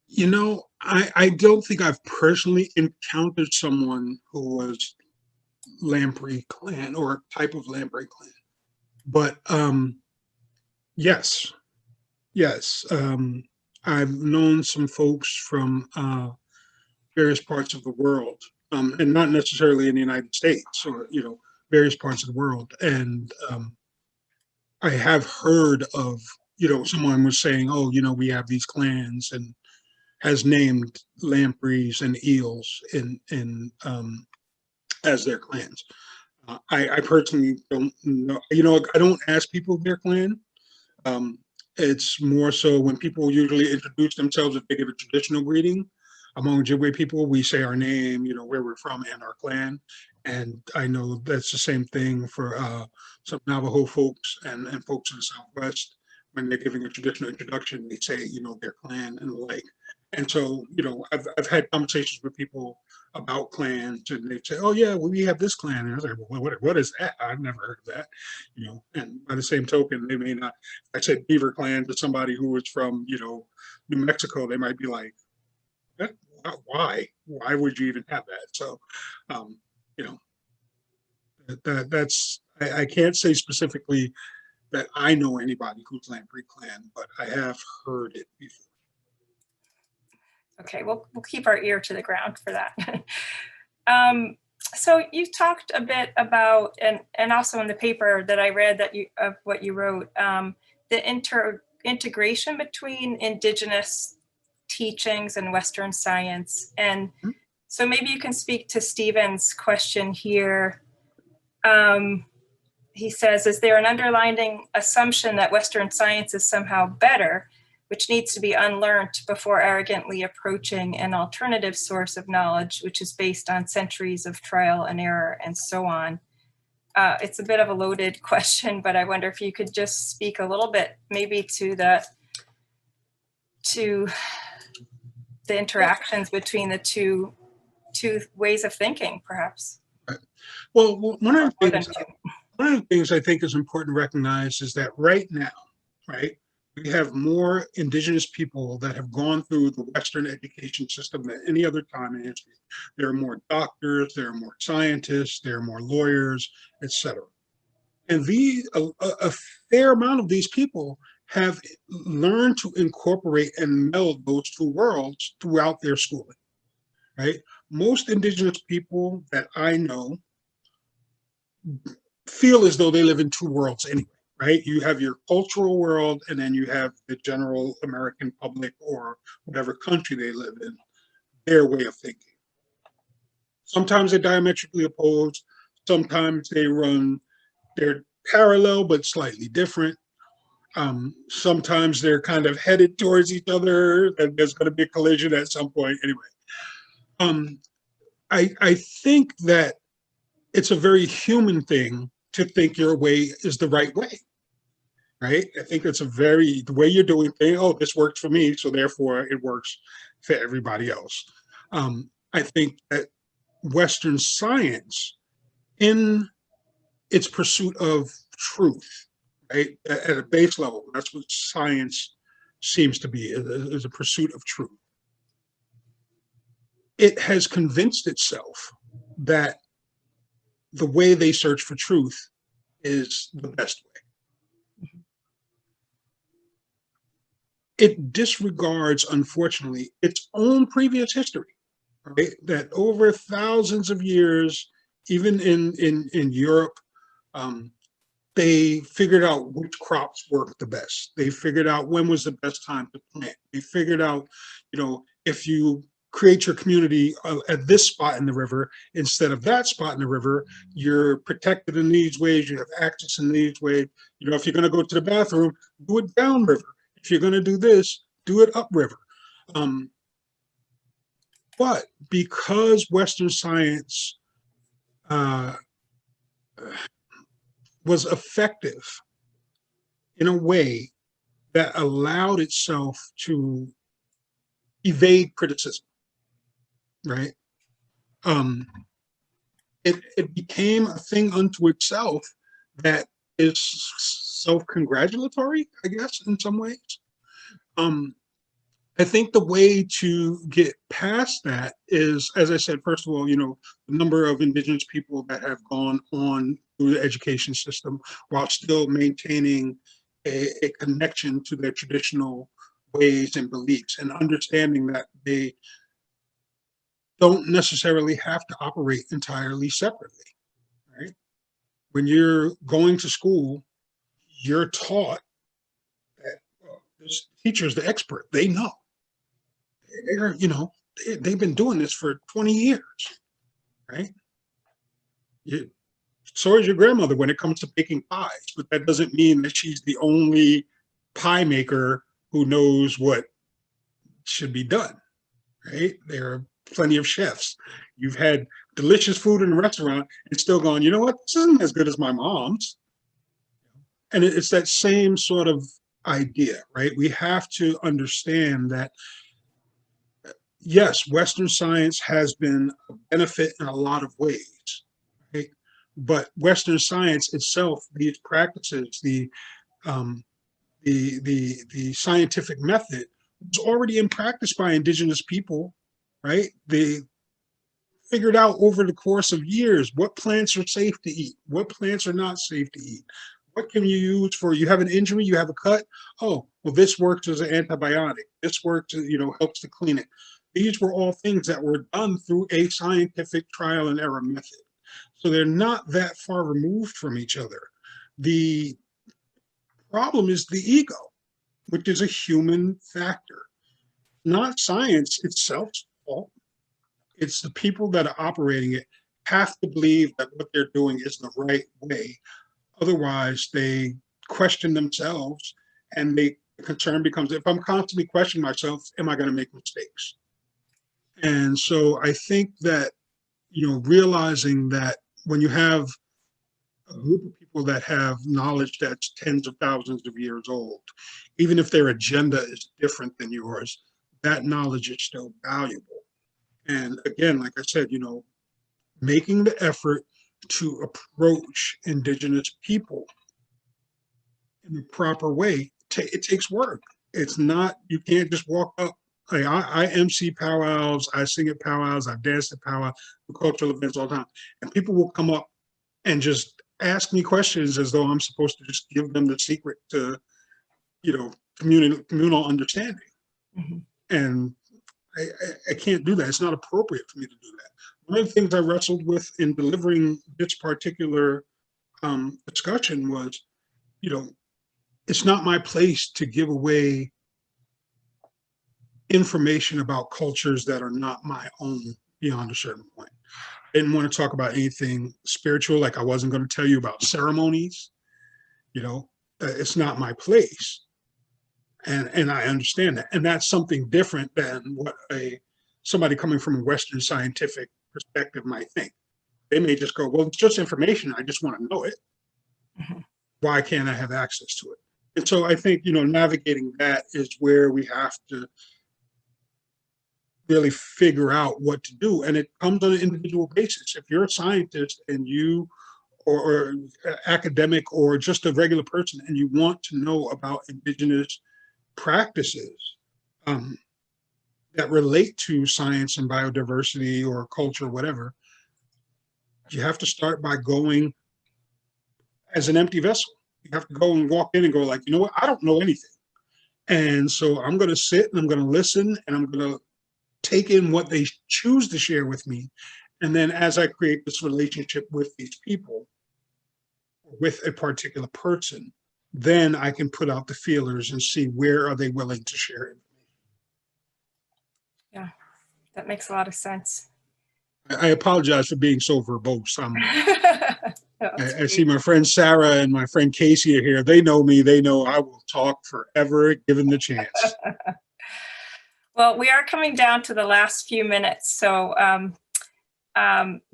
you know, I don't think I've personally encountered someone who was Lamprey clan or type of Lamprey clan, but yes, yes. I've known some folks from various parts of the world, and not necessarily in the United States, or various parts of the world. And I have heard of, someone was saying, "Oh, we have these clans," and has named lampreys and eels in as their clans. I personally don't know. I don't ask people their clan. Um, it's more so when people usually introduce themselves, if they give a traditional greeting. Among Ojibwe people, we say our name, where we're from, and our clan. And I know that's the same thing for some Navajo folks and folks in the Southwest. When they're giving a traditional introduction, they say, their clan and the like. And so, I've had conversations with people about clans, and they say, "Oh yeah, well, we have this clan." And I was like, "Well, what is that? I've never heard of that." And by the same token, they may not. I said Beaver Clan to somebody who was from, New Mexico, they might be like, "What? Why? Why would you even have that?" So, um, you know, that's I can't say specifically that I know anybody who's Lamprey Clan, but I have heard it before. Okay, we'll keep our ear to the ground for that. So you talked a bit about, and also in the paper that I read of what you wrote, the integration between Indigenous teachings and Western science. And so maybe you can speak to Stephen's question here. He says, is there an underlying assumption that Western science is somehow better, which needs to be unlearned before arrogantly approaching an alternative source of knowledge, which is based on centuries of trial and error and so on? It's a bit of a loaded question, but I wonder if you could just speak a little bit maybe to the interactions between the two ways of thinking, perhaps. Right. Well, one of the things I think is important to recognize is that right now, right, we have more Indigenous people that have gone through the Western education system than any other time in history. There are more doctors, there are more scientists, there are more lawyers, etc. And a fair amount of these people have learned to incorporate and meld those two worlds throughout their schooling, right? Most Indigenous people that I know feel as though they live in two worlds anyway, right? You have your cultural world, and then you have the general American public or whatever country they live in, their way of thinking. Sometimes they're diametrically opposed. Sometimes they're parallel but slightly different. Sometimes they're kind of headed towards each other, and there's going to be a collision at some point. Anyway, I think that it's a very human thing to think your way is the right way, right? I think it's the way you're doing things. Oh, this works for me, so therefore it works for everybody else. I think that Western science, in its pursuit of truth, right, at a base level, that's what science seems to be, is a pursuit of truth. It has convinced itself that the way they search for truth is the best way. It disregards, unfortunately, its own previous history, right? That over thousands of years, even in Europe, they figured out which crops worked the best. They figured out when was the best time to plant. They figured out, if you create your community at this spot in the river instead of that spot in the river, you're protected in these ways, you have access in these ways. If you're going to go to the bathroom, do it downriver. If you're going to do this, do it upriver. But because Western science was effective in a way that allowed itself to evade criticism, right? It became a thing unto itself that is self-congratulatory, I guess, in some ways. I think the way to get past that is, as I said, first of all, the number of Indigenous people that have gone on through the education system while still maintaining a connection to their traditional ways and beliefs, and understanding that they don't necessarily have to operate entirely separately, right? When you're going to school, you're taught that this teacher's the expert. They know. They're, they've been doing this for 20 years, right? So is your grandmother when it comes to baking pies, but that doesn't mean that she's the only pie maker who knows what should be done, right? There are plenty of chefs. You've had delicious food in a restaurant and still going, you know what, this isn't as good as my mom's. And it's that same sort of idea, right? We have to understand that, yes, Western science has been a benefit in a lot of ways, right? But Western science itself, these practices, the scientific method was already in practice by Indigenous people, right? They figured out over the course of years what plants are safe to eat, what plants are not safe to eat. What can you use for, you have an injury, you have a cut? Oh, well, this works as an antibiotic. This works, helps to clean it. These were all things that were done through a scientific trial and error method. So they're not that far removed from each other. The problem is the ego, which is a human factor, not science itself's fault. It's the people that are operating it have to believe that what they're doing is the right way. Otherwise, they question themselves, and the concern becomes, if I'm constantly questioning myself, am I going to make mistakes? And so I think that, realizing that when you have a group of people that have knowledge that's tens of thousands of years old, even if their agenda is different than yours, that knowledge is still valuable. And again, like I said, making the effort to approach Indigenous people in the proper way, it takes work. It's not, you can't just walk up. Like I emcee powwows, I sing at powwows, I've danced at powwow, cultural events all the time. And people will come up and just ask me questions as though I'm supposed to just give them the secret to, communal understanding. Mm-hmm. And I can't do that. It's not appropriate for me to do that. One of the things I wrestled with in delivering this particular discussion was, it's not my place to give away information about cultures that are not my own beyond a certain point. I didn't want to talk about anything spiritual, like I wasn't going to tell you about ceremonies. It's not my place. And I understand that. And that's something different than what somebody coming from a Western scientific perspective might think. They may just go, well, it's just information. I just want to know it. Mm-hmm. Why can't I have access to it? And so I think, navigating that is where we have to really figure out what to do. And it comes on an individual basis. If you're a scientist and you or academic or just a regular person and you want to know about Indigenous practices that relate to science and biodiversity or culture, whatever, you have to start by going as an empty vessel. You have to go and walk in and go like, you know what, I don't know anything. And so I'm going to sit and I'm going to listen and I'm going to take in what they choose to share with me. And then as I create this relationship with these people, with a particular person, then I can put out the feelers and see where are they willing to share it. Yeah, that makes a lot of sense. I apologize for being so verbose. I see my friend Sarah and my friend Casey are here. They know me. They know I will talk forever given the chance. Well, we are coming down to the last few minutes. So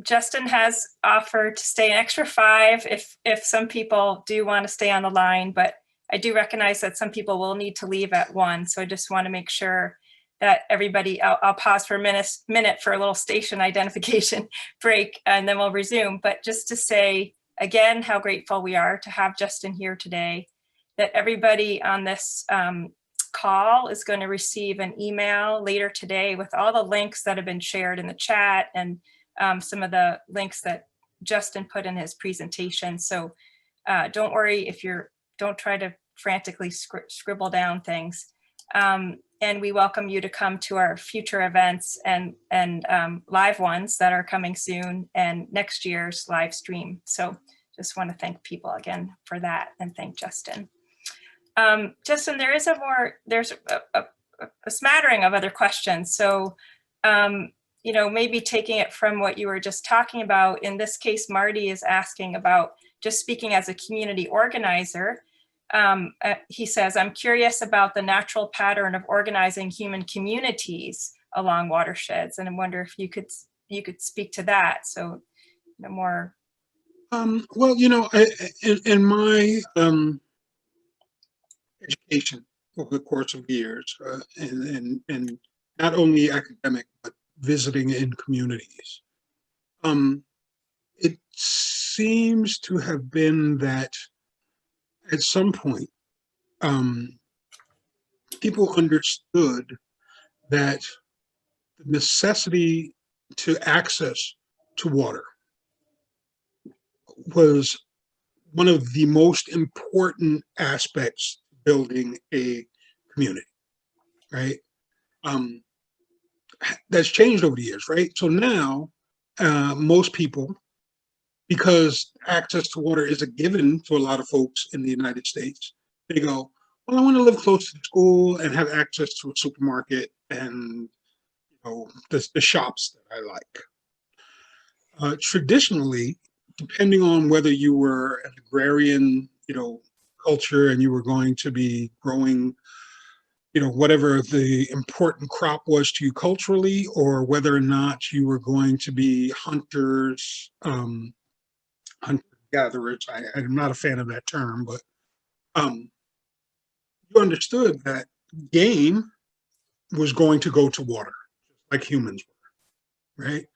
Justin has offered to stay an extra 5 if some people do want to stay on the line, but I do recognize that some people will need to leave at 1. So I just want to make sure that everybody, I'll pause for a minute for a little station identification break, and then we'll resume. But just to say, again, how grateful we are to have Justin here today, that everybody on this call is going to receive an email later today with all the links that have been shared in the chat and some of the links that Justin put in his presentation. So don't worry if don't try to frantically scribble down things. And we welcome you to come to our future events and live ones that are coming soon and next year's live stream. So just want to thank people again for that and thank Justin. Justin, there's a smattering of other questions. So, maybe taking it from what you were just talking about, in this case, Marty is asking about just speaking as a community organizer. He says, I'm curious about the natural pattern of organizing human communities along watersheds. And I wonder if you could speak to that. So more. Well, in my education over the course of years, and not only academic, but visiting in communities, it seems to have been that at some point, people understood that the necessity to access to water was one of the most important aspects of building a community, right? That's changed over the years, right? So now, most people, because access to water is a given to a lot of folks in the United States, they go, well, I want to live close to the school and have access to a supermarket and the shops that I like. Traditionally, depending on whether you were an agrarian, culture and you were going to be growing, whatever the important crop was to you culturally, or whether or not you were going to be hunters, hunter-gatherers. I'm not a fan of that term, but you understood that game was going to go to water, like humans were, right?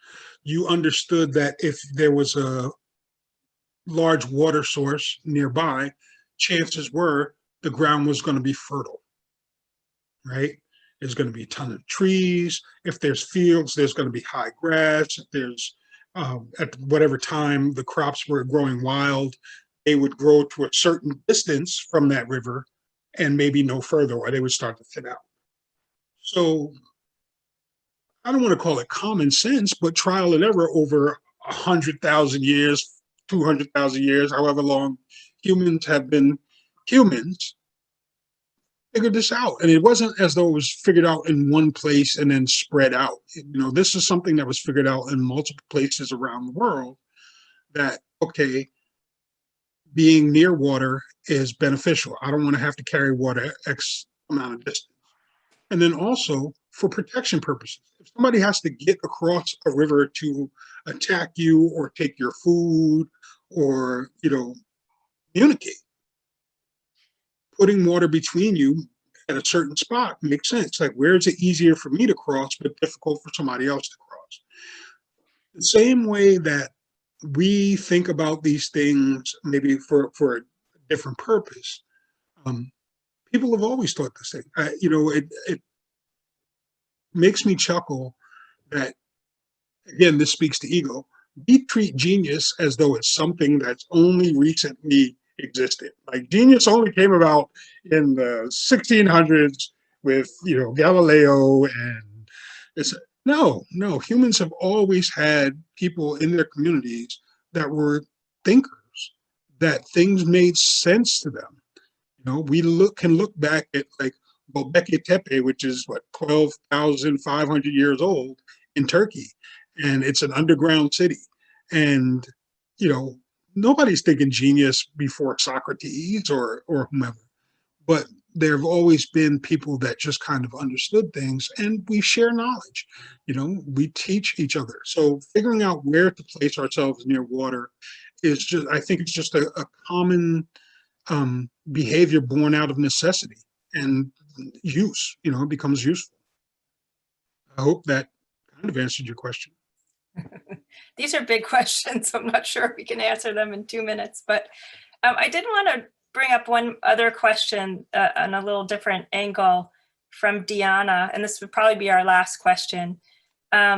You understood that if there was a large water source nearby, chances were the ground was going to be fertile, right? There's going to be a ton of trees. If there's fields, there's going to be high grass. If there's, at whatever time the crops were growing wild, they would grow to a certain distance from that river and maybe no further, or they would start to thin out. So I don't want to call it common sense, but trial and error over 100,000 years, 200,000 years, however long humans have been humans, figured this out. And it wasn't as though it was figured out in one place and then spread out. This is something that was figured out in multiple places around the world, that, okay, being near water is beneficial. I don't want to have to carry water X amount of distance. And then also for protection purposes. If somebody has to get across a river to attack you or take your food or, communicate, putting water between you at a certain spot makes sense. Like, where is it easier for me to cross, but difficult for somebody else to cross? The same way that we think about these things, maybe for a different purpose, people have always thought the same. It makes me chuckle that, again, this speaks to ego. We treat genius as though it's something that's only recently existed. Like, genius only came about in the 1600s with, Galileo, and it's no, humans have always had people in their communities that were thinkers, that things made sense to them. We can look back at, like, Göbekli Tepe, which is 12,500 years old in Turkey, and it's an underground city. And nobody's thinking genius before Socrates or whomever, but there have always been people that just kind of understood things, and we share knowledge. We teach each other. So figuring out where to place ourselves near water is just, I think it's just a common behavior born out of necessity and use. It becomes useful. I hope that kind of answered your question. These are big questions. I'm not sure if we can answer them in 2 minutes, but I did want to bring up one other question on a little different angle from Deanna, and this would probably be our last question.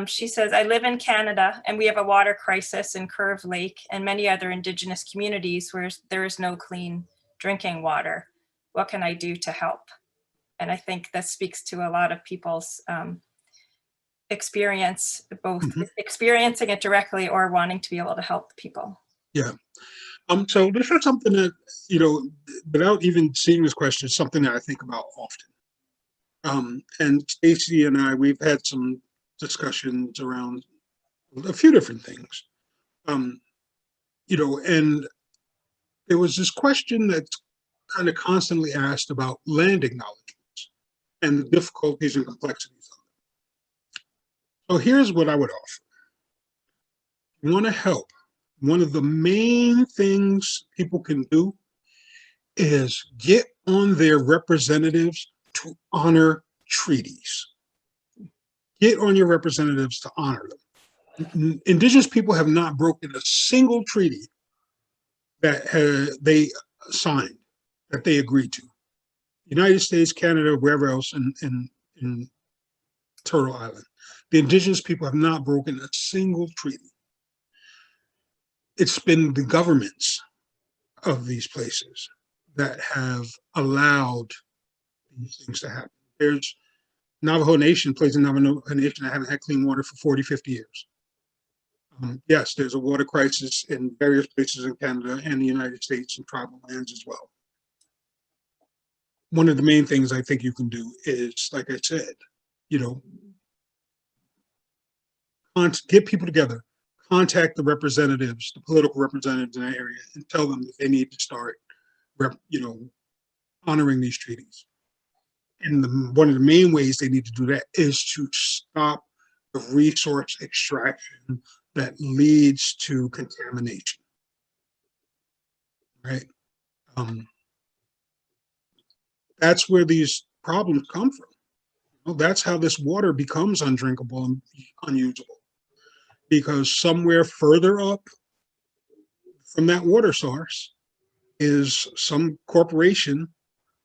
She says, I live in Canada and we have a water crisis in Curve Lake and many other Indigenous communities where there is no clean drinking water. What can I do to help? And I think that speaks to a lot of people's experience, both experiencing it directly or wanting to be able to help people. Yeah. So this is something that, without even seeing this question, is something that I think about often. And Stacy and I, we've had some discussions around a few different things. And there was this question that's kind of constantly asked about land acknowledgements and the difficulties and complexities of it. So here's what I would offer. You want to help. One of the main things people can do is get on their representatives to honor treaties. Get on your representatives to honor them. Indigenous people have not broken a single treaty that they signed, that they agreed to. United States, Canada, wherever else in Turtle Island. The Indigenous people have not broken a single treaty. It's been the governments of these places that have allowed these things to happen. There's Navajo Nation, places in Navajo Nation that haven't had clean water for 40, 50 years. Yes, there's a water crisis in various places in Canada and the United States and tribal lands as well. One of the main things I think you can do is, like I said, get people together, contact the representatives, the political representatives in that area, and tell them that they need to start, honoring these treaties. And one of the main ways they need to do that is to stop the resource extraction that leads to contamination. Right? That's where these problems come from. That's how this water becomes undrinkable and unusable. Because somewhere further up from that water source is some corporation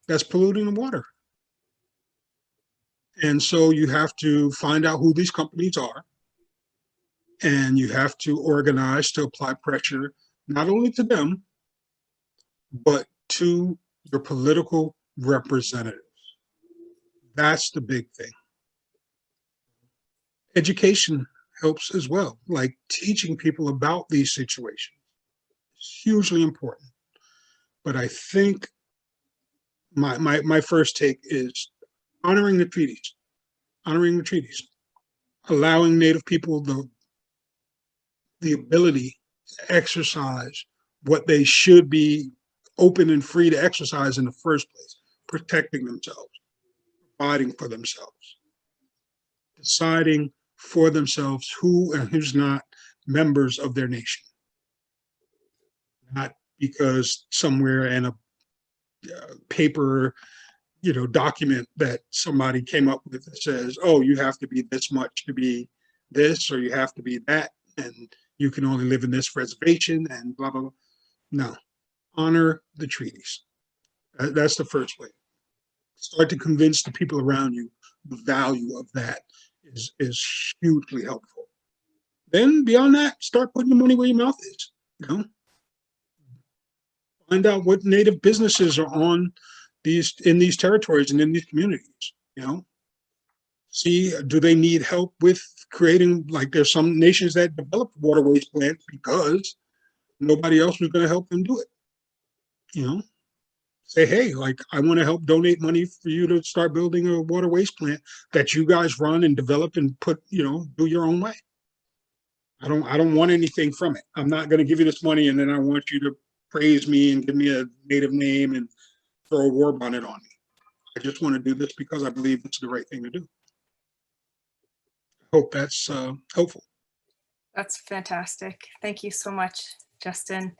that's polluting the water. And so you have to find out who these companies are, and you have to organize to apply pressure, not only to them, but to your political representatives. That's the big thing. Education helps as well, like teaching people about these situations. It's hugely important. But I think my first take is honoring the treaties, allowing Native people the ability to exercise what they should be open and free to exercise in the first place, protecting themselves, providing for themselves, deciding for themselves who and who's not members of their nation. Not because somewhere in a paper, document that somebody came up with that says, oh, you have to be this much to be this, or you have to be that, and you can only live in this reservation, and blah, blah, blah. No, honor the treaties. That's the first way. Start to convince the people around you the value of that is hugely helpful. Then beyond that, start putting the money where your mouth is. Find out what Native businesses are in these territories and in these communities. See, do they need help with creating, like there's some nations that develop waterways plants because nobody else was going to help them do it. Say, hey, like I want to help donate money for you to start building a water waste plant that you guys run and develop and put, do your own way. I don't want anything from it. I'm not going to give you this money and then I want you to praise me and give me a Native name and throw a war bonnet on me. I just want to do this because I believe it's the right thing to do. I hope that's helpful. That's fantastic. Thank you so much, Justin.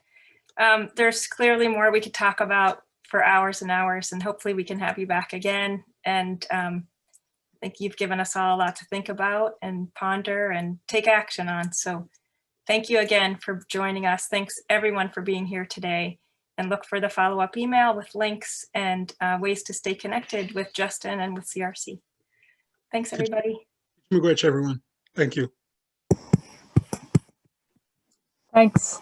There's clearly more we could talk about for hours and hours, and hopefully we can have you back again. And I think you've given us all a lot to think about and ponder and take action on. So thank you again for joining us. Thanks everyone for being here today. and look for the follow-up email with links and ways to stay connected with Justin and with CRC. Thanks, everybody. Miigwech, everyone. Thank you. Thanks.